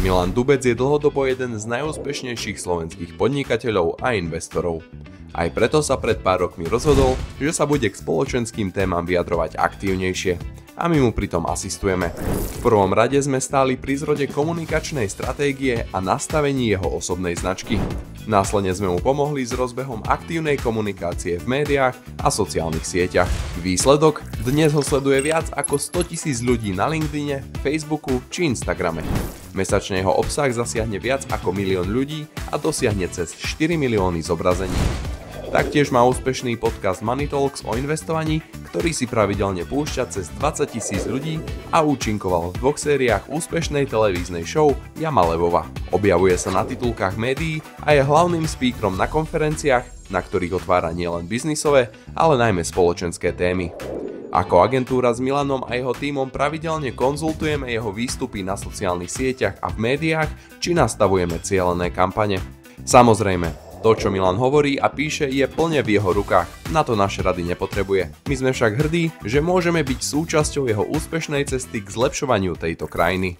Milan Dubec je dlhodobo jeden z najúspešnejších slovenských podnikateľov a investorov. Aj preto sa pred pár rokmi rozhodol, že sa bude k spoločenským témam vyjadrovať aktívnejšie. A my mu pritom asistujeme. V prvom rade sme stáli pri zrode komunikačnej stratégie a nastavení jeho osobnej značky. Následne sme mu pomohli s rozbehom aktívnej komunikácie v médiách a sociálnych sieťach. Výsledok? Dnes ho sleduje viac ako 100 000 ľudí na LinkedIne, Facebooku či Instagrame. Mesačne jeho obsah zasiahne viac ako 1 000 000 ľudí a dosiahne cez 4 milióny zobrazení. Taktiež má úspešný podcast Money Talks o investovaní, ktorý si pravidelne púšťa cez 20 000 ľudí a účinkoval v 2 sériách úspešnej televíznej show Jama Levova. Objavuje sa na titulkách médií a je hlavným speakerom na konferenciách, na ktorých otvára nielen biznisové, ale najmä spoločenské témy. Ako agentúra s Milanom a jeho tímom pravidelne konzultujeme jeho výstupy na sociálnych sieťach a v médiách, či nastavujeme cielené kampane. Samozrejme, to, čo Milan hovorí a píše, je plne v jeho rukách. Na to naše rady nepotrebuje. My sme však hrdí, že môžeme byť súčasťou jeho úspešnej cesty k zlepšovaniu tejto krajiny.